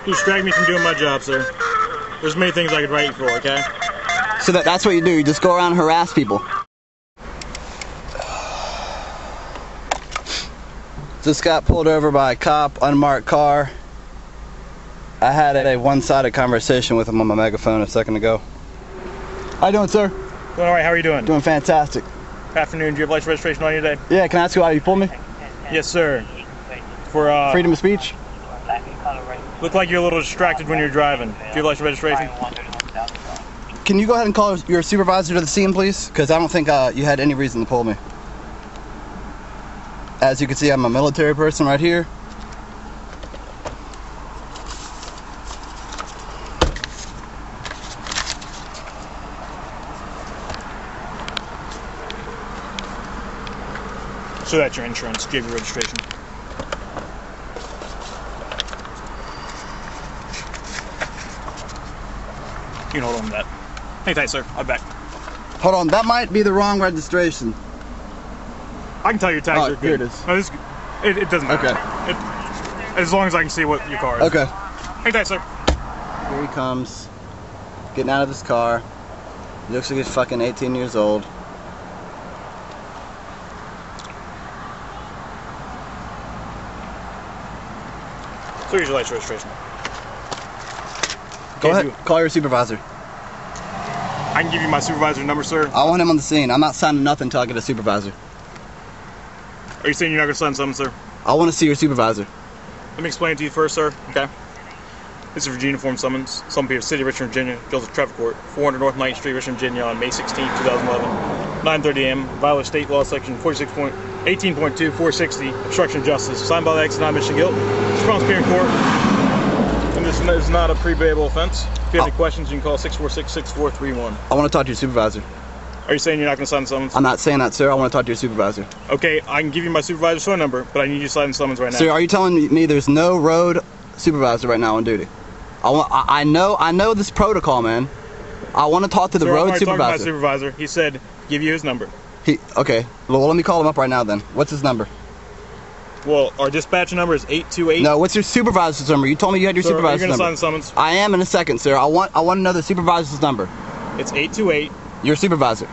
You distract me from doing my job, sir. There's many things I could write you for, okay? So that's what you do, you just go around and harass people. Just got pulled over by a cop, unmarked car. I had a one-sided conversation with him on my megaphone a second ago. How you doing, sir? Doing alright, how are you doing? Doing fantastic. Afternoon, do you have license registration on you today? Yeah, can I ask you why you pulled me? Yes, sir. For freedom of speech? Looked like you're a little distracted when you're driving. Do you have license registration? Can you go ahead and call your supervisor to the scene, please? Because I don't think you had any reason to pull me. As you can see, I'm a military person right here. So that's your insurance. Do you have your registration? You can hold on to that. Hang tight, sir. I'll be back. Hold on, that might be the wrong registration. I can tell your tags are good. Here it is. No, it doesn't matter. Okay. As long as I can see what your car is. Okay. Hang tight, sir. Here he comes. Getting out of his car. He looks like he's fucking 18 years old. So here's your license registration. Go ahead, call your supervisor. I can give you my supervisor's number, sir. I want him on the scene. I'm not signing nothing until I get a supervisor. Are you saying you're not going to sign something, sir? I want to see your supervisor. Let me explain it to you first, sir. Okay. This is Virginia Form Summons. Summon Peter City, Richmond, Virginia. Joseph Traffic Court, 400 North 9th Street, Richmond, Virginia, on May 16, 2011, 9:30 a.m. Violate state law section 18.2, 460, obstruction of justice. Signed by the ex non-admission guilt. Response appear in court. And this is not a pre-bailable offense. If you have any questions, you can call 646-6431. I want to talk to your supervisor. Are you saying you're not going to sign the summons? I'm not saying that, sir. I want to talk to your supervisor. Okay, I can give you my supervisor's phone number, but I need you to sign the summons right now. Sir, are you telling me there's no road supervisor right now on duty? I know this protocol, man. I want to talk to the road supervisor. Talking to my supervisor. He said give you his number. Okay. Well, let me call him up right now then. What's his number? Well, our dispatch number is 828. No, what's your supervisor's number? You told me you had your supervisor's number. Are you going to sign the summons? I am in a second, sir. I want to know the supervisor's number. It's 828. Your supervisor.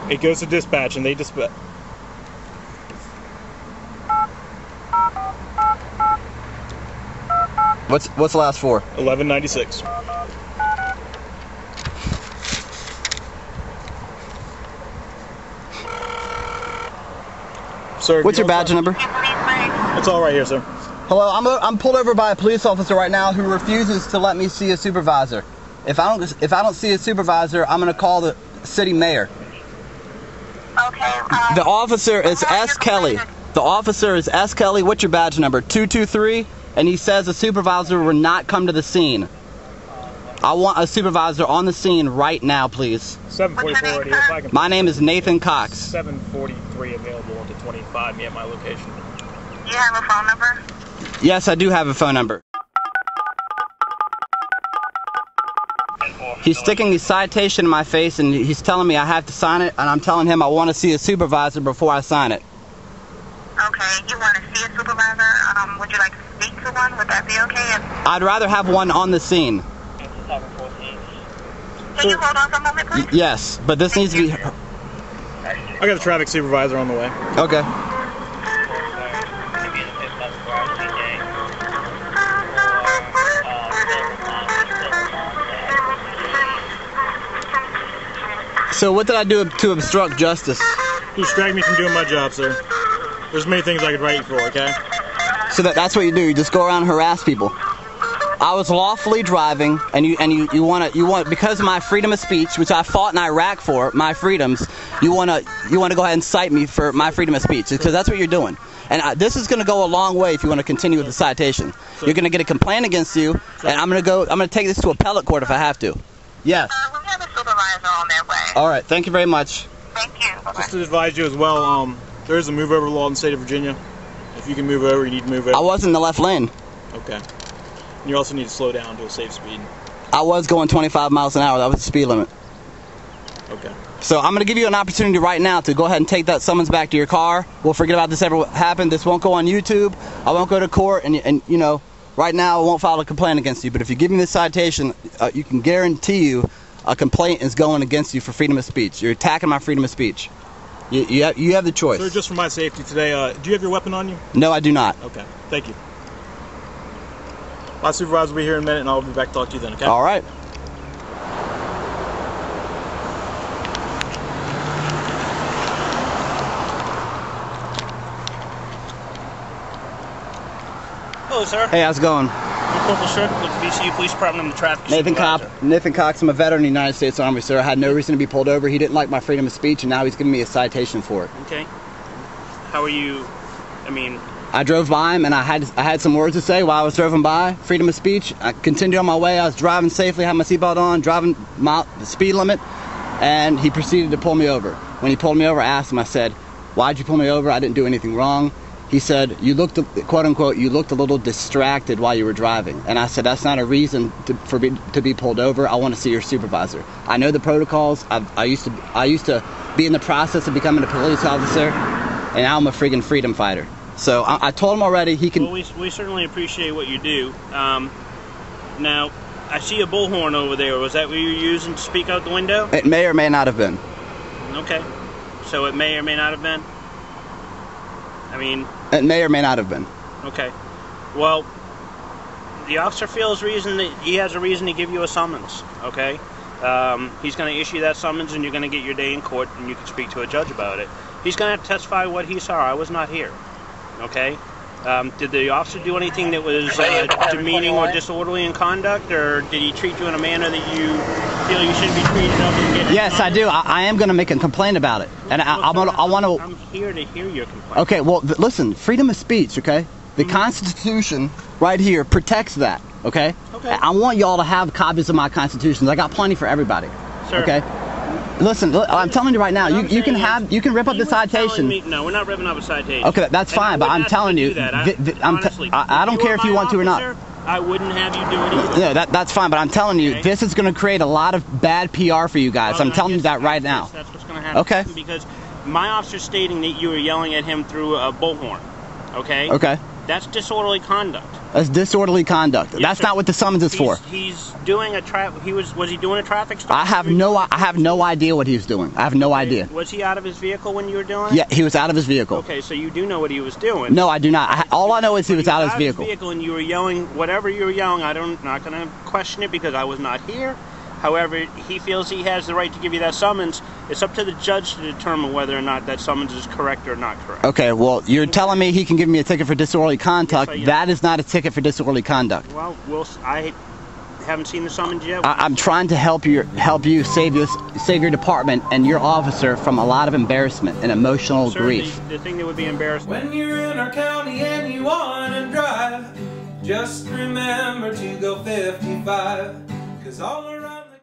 It goes to dispatch and they dispatch. What's the last four? 1196. Sir, what's your badge number? It's all right here, sir. Hello, I'm pulled over by a police officer right now who refuses to let me see a supervisor. If I don't see a supervisor, I'm gonna call the city mayor. Okay. The officer is S. Kelly. The officer is S. Kelly. What's your badge number? 223. And he says the supervisor will not come to the scene. I want a supervisor on the scene right now, please. 744 right here. If I can. My name is Nathan Cox. 743 available to 25 me at my location. Do you have a phone number? Yes, I do have a phone number. He's sticking the citation in my face and he's telling me I have to sign it, and I'm telling him I want to see a supervisor before I sign it. Okay, you want to see a supervisor? Would you like to speak to one? Would that be okay? I'd rather have one on the scene. Can you hold on for a moment, please? Yes, but this needs to be... I got a traffic supervisor on the way. Okay. So what did I do to obstruct justice? You distract me from doing my job, sir. There's many things I could write you for, okay? So that's what you do. You just go around and harass people. I was lawfully driving, and you want because of my freedom of speech, which I fought in Iraq for, my freedoms. You want to go ahead and cite me for my freedom of speech, because that's what you're doing. And this is going to go a long way if you want to continue with the citation. You're going to get a complaint against you, and I'm going to take this to appellate court if I have to. Yes. We have a supervisor on their way. All right. Thank you very much. Thank you. Bye-bye. Just to advise you as well, there is a move over law in the state of Virginia. If you can move over, you need to move over. I was in the left lane. Okay. And you also need to slow down to a safe speed. I was going 25 miles an hour. That was the speed limit. Okay. So I'm going to give you an opportunity right now to go ahead and take that summons back to your car. We'll forget about this ever happened. This won't go on YouTube. I won't go to court, and you know, right now I won't file a complaint against you, but if you give me this citation, you can guarantee you a complaint is going against you for freedom of speech. You're attacking my freedom of speech. You have the choice. Sir, just for my safety today, do you have your weapon on you? No, I do not. Okay, thank you. My supervisor will be here in a minute, and I'll be back to talk to you then, okay? All right. Hello, sir. Hey, how's it going? I'm Corporal Strick with the VCU Police Department. I'm the traffic Nathan supervisor. Cox. I'm a veteran of the United States Army, sir. I had no reason to be pulled over. He didn't like my freedom of speech, and now he's giving me a citation for it. Okay. How are you? I mean, I drove by him, and I had some words to say while I was driving by. Freedom of speech. I continued on my way. I was driving safely, had my seatbelt on, driving the speed limit, and he proceeded to pull me over. When he pulled me over, I asked him, I said, "Why'd you pull me over? I didn't do anything wrong." He said, "You looked, quote unquote, you looked a little distracted while you were driving." And I said, "That's not a reason for me to be pulled over. I want to see your supervisor. I know the protocols. I used to be in the process of becoming a police officer, and now I'm a friggin' freedom fighter." So I told him already he can. Well, we certainly appreciate what you do. Now, I see a bullhorn over there. Was that what you were using to speak out the window? It may or may not have been. Okay. So it may or may not have been? I mean... It may or may not have been. Okay. Well, the officer feels reason that he has a reason to give you a summons, okay? He's going to issue that summons, and you're going to get your day in court, and you can speak to a judge about it. He's going to have to testify what he saw. I was not here, okay? Did the officer do anything that was demeaning or disorderly in conduct, or did he treat you in a manner that you feel you shouldn't be treated up and get? Yes, I do. I am going to make a complaint about it, and I want to. I'm here to hear your complaint. Okay, well, listen, freedom of speech, okay? The Constitution right here protects that, okay? Okay. I want y'all to have copies of my Constitutions. I got plenty for everybody, Sir. okay? Listen, I'm telling you right now, you can rip up the citation. No, we're not ripping up a citation. Okay, that's fine, but I'm telling you, honestly, I don't care if you want to or not. I wouldn't have you do anything. No, that's fine, but I'm telling you, this is going to create a lot of bad PR for you guys. Well, I'm telling you that right now. That's what's going to happen. Okay. Because my officer's stating that you were yelling at him through a bullhorn. Okay? Okay. That's disorderly conduct. That's disorderly conduct. Yes, that's sir. not what the summons is for. He's doing a was he doing a traffic stop? I have no idea what he was doing. I have no idea. Was he out of his vehicle when you were doing it? Yeah, he was out of his vehicle. Okay, so you do know what he was doing. No, I do not. All I know is he was out of his vehicle. And you were yelling whatever you were yelling. I'm not going to question it because I was not here. However, he feels he has the right to give you that summons. It's up to the judge to determine whether or not that summons is correct or not correct. Okay, well, you're telling me he can give me a ticket for disorderly conduct. Yes, that is not a ticket for disorderly conduct. Well, I haven't seen the summons yet. I'm trying to help you save your department and your officer from a lot of embarrassment and emotional grief. The thing that would be embarrassing. When you're in our county and you want to drive, just remember to go 55, 'cause all